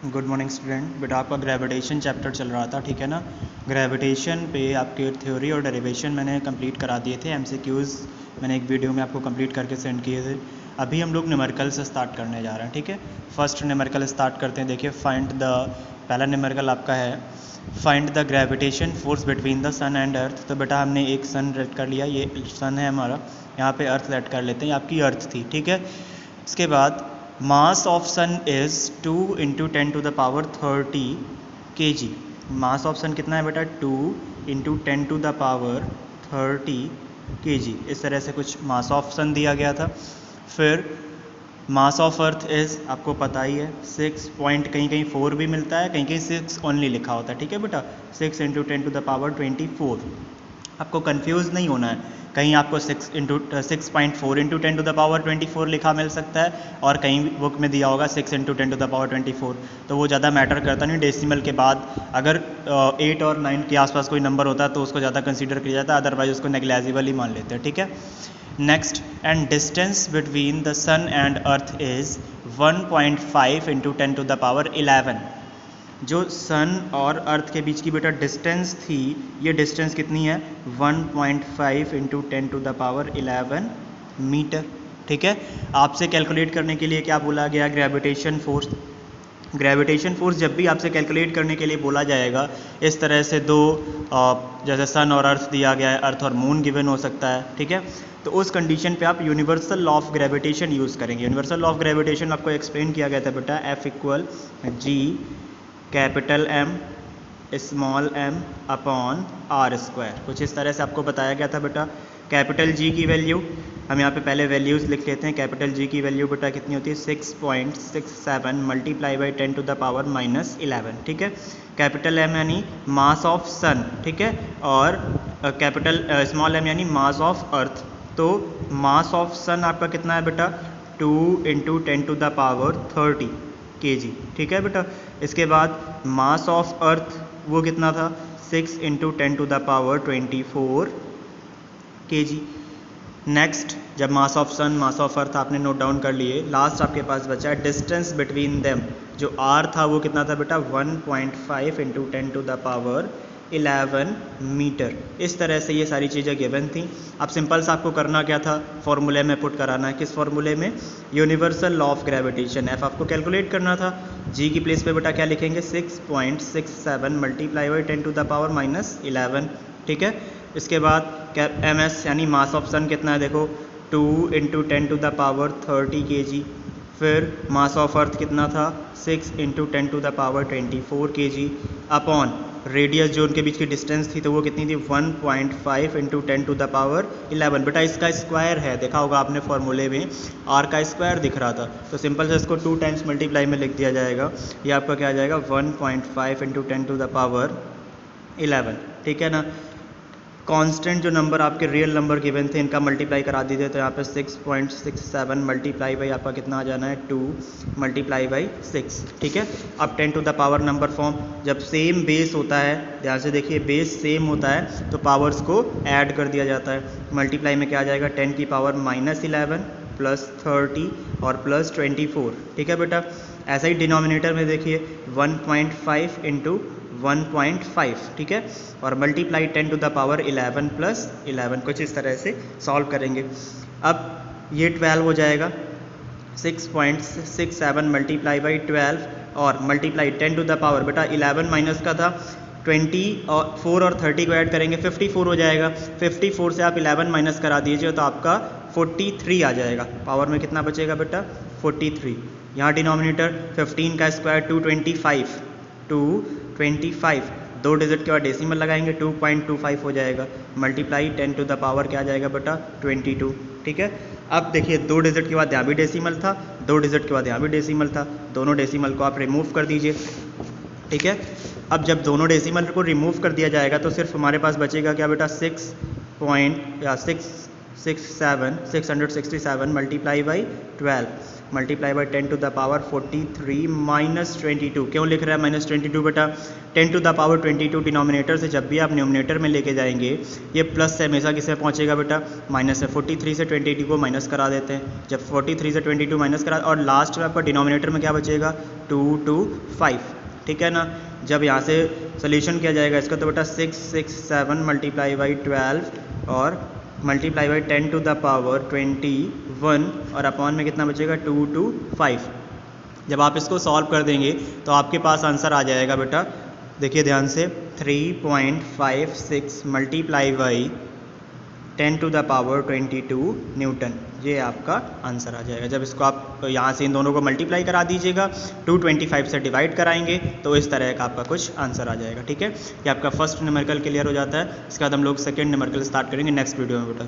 Good morning student. बेटा आपका gravitation chapter चल रहा था, ठीक है ना। ग्रेविटेशन पे आपके थ्योरी और डेरिवेशन मैंने कंप्लीट करा दिए थे। एमसीक्यूज़ मैंने एक वीडियो में आपको कंप्लीट करके सेंड किए थे। अभी हम लोग न्यूमेरिकल से स्टार्ट करने जा रहे हैं, ठीक है। फर्स्ट न्यूमेरिकल स्टार्ट करते हैं। देखिए फाइंड द, पहला न्यूमेरिकल आपका है find the gravitation force between the sun and earth. तो बेटा हमने एक सन रेड कर लिया, ये सन है हमारा, यहाँ पे अर्थ रेड कर लेते हैं, आपकी अर्थ थी, ठीक है। इसके बाद mass of sun is 2 × 10⁻30 kg। Mass of sun कितना है बेटा? 2 × 10⁻30 kg। इस तरह से कुछ मास ऑफ सन दिया गया था। फिर मास ऑफ अर्थ इज़, आपको पता ही है, 6 पॉइंट कहीं कहीं 4 भी मिलता है, कहीं कहीं 6 ओनली लिखा होता है, ठीक है बेटा। 6 × 10⁻24। आपको कंफ्यूज नहीं होना है, कहीं आपको 6.4 × 10⁻24 लिखा मिल सकता है और कहीं बुक में दिया होगा 6 × 10⁻24। तो वो ज़्यादा मैटर करता नहीं। डेसिमल के बाद अगर 8 और 9 के आसपास कोई नंबर होता है तो उसको ज़्यादा कंसीडर किया जाता है, अदरवाइज उसको नेग्लेजिबल ही मान लेते हैं, ठीक है। Next, and distance between the sun and earth is 1.5 × 10⁻11। जो सन और अर्थ के बीच की बेटा डिस्टेंस थी, ये डिस्टेंस कितनी है? 1.5 × 10⁻11 मीटर, ठीक है। आपसे कैलकुलेट करने के लिए क्या बोला गया? Gravitation force. ग्रेविटेशन फोर्स जब भी आपसे कैलकुलेट करने के लिए बोला जाएगा, इस तरह से दो, जैसे सन और अर्थ दिया गया है, अर्थ और मून गिवन हो सकता है, ठीक है। तो उस कंडीशन पे आप universal law of gravitation use करेंगे। यूनिवर्सल लॉ ऑफ ग्रेविटेशन आपको एक्सप्लेन किया गया था बेटा, F = G capital M small m upon r²। कुछ इस तरह से आपको बताया गया था बेटा। कैपिटल G की वैल्यू हम यहाँ पे पहले वैल्यूज़ लिख लेते हैं। कैपिटल G की वैल्यू बेटा कितनी होती है? 6.67 × 10⁻11, ठीक है। कैपिटल M यानी मास ऑफ सन, ठीक है, और कैपिटल स्मॉल m यानी मास ऑफ अर्थ। तो मास ऑफ सन आपका कितना है बेटा? 2 × 10⁻30 kg, ठीक है बेटा। इसके बाद मास ऑफ अर्थ वो कितना था? 6 × 10⁻24 kg। नेक्स्ट, जब मास of sun, mass of earth आपने नोट डाउन कर लिए, लास्ट आपके पास बचा है डिस्टेंस बिटवीन देम। जो r था वो कितना था बेटा? 1.5 × 10⁻11 मीटर। इस तरह से ये सारी चीज़ें गिवन थी। अब सिंपल सा आपको करना क्या था? फॉर्मूले में पुट कराना है। किस फॉर्मूले में? Universal law of gravitation. F आपको कैलकुलेट करना था। G की प्लेस पे बेटा क्या लिखेंगे? 6.67 × 10⁻11, ठीक है। इसके बाद MS यानी मास ऑफ सन कितना है? देखो 2 × 10⁻30 kg। फिर मास ऑफ अर्थ कितना था? 6 × 10⁻24 kg अपॉन रेडियस, जो उनके बीच की डिस्टेंस थी, तो वो कितनी थी? 1.5 × 10⁻11। बेटा इसका स्क्वायर है, देखा होगा आपने फॉर्मूले में, r का स्क्वायर दिख रहा था, तो सिंपल से इसको 2 टाइम्स मल्टीप्लाई में लिख दिया जाएगा। ये आपका क्या आ जाएगा? 1.5 × 10⁻11, ठीक है ना। कांस्टेंट जो नंबर आपके रियल नंबर गिवन थे, इनका मल्टीप्लाई करा दीजिए, तो यहाँ पे 6.67 मल्टीप्लाई बाई आपका कितना आ जाना है? 2 × 6, ठीक है। अब 10 to the power number form, जब सेम बेस होता है, ध्यान से देखिए, बेस सेम होता है तो पावर्स को ऐड कर दिया जाता है। मल्टीप्लाई में क्या आ जाएगा? 10 की पावर -11 प्लस 30 और प्लस 24, ठीक है बेटा। ऐसा ही डिनोमिनेटर में देखिए 1.5 × 1.5, ठीक है, और multiply 10 to the power 11 plus 11, कुछ इस तरह से सॉल्व करेंगे। अब ये 12 हो जाएगा, 6.67 मल्टीप्लाई बाई 12 और मल्टीप्लाई 10 टू द पावर, बेटा 11 माइनस का था 20 और 4 और 30 को ऐड करेंगे 54 हो जाएगा। 54 से आप 11 माइनस करा दीजिए तो आपका 43 आ जाएगा। पावर में कितना बचेगा बेटा? 43। यहाँ डिनोमिनेटर 15 का स्क्वायर 225, 2 डिजिट के बाद डेसिमल लगाएंगे, 2.25 हो जाएगा। मल्टीप्लाई 10 टू द पावर क्या आ जाएगा बेटा? 22, ठीक है। अब देखिए 2 डिजिट के बाद यहाँ भी डेसिमल था, 2 डिजिट के बाद यहाँ भी डेसिमल था, दोनों डेसिमल को आप रिमूव कर दीजिए, ठीक है। अब जब दोनों डेसिमल को रिमूव कर दिया जाएगा तो सिर्फ हमारे पास बचेगा क्या बेटा? 6 667 multiply by 12 multiply by 10 to the power 43 minus 22। क्यों लिख रहा है माइनस 22 बेटा? 10 टू द पावर 22 डिनोमिनेटर से जब भी आप न्यूमिनेटर में लेके जाएंगे ये प्लस से हमेशा किस में पहुंचेगा बेटा? माइनस से। 43 से 22 को माइनस करा देते हैं। जब 43 से 22 माइनस करा और लास्ट में आपका डिनोमिनेटर में क्या बचेगा? 2 to 5, ठीक है ना। जब यहाँ से सोल्यूशन किया जाएगा इसका तो बेटा 667 मल्टीप्लाई बाई 12 और multiply by 10 to the power 21 और अपॉन में कितना बचेगा? 2 to 5। जब आप इसको सॉल्व कर देंगे तो आपके पास आंसर आ जाएगा बेटा, देखिए ध्यान से, 3.56 multiply by 10 to the power 22 newton. ये आपका आंसर आ जाएगा। जब इसको आप यहाँ से इन दोनों को मल्टीप्लाई करा दीजिएगा, 225 से डिवाइड कराएंगे तो इस तरह का आपका कुछ आंसर आ जाएगा, ठीक है। ये आपका फर्स्ट न्यूमेरिकल क्लियर हो जाता है। इसके बाद हम लोग सेकंड न्यूमेरिकल स्टार्ट करेंगे नेक्स्ट वीडियो में बेटा।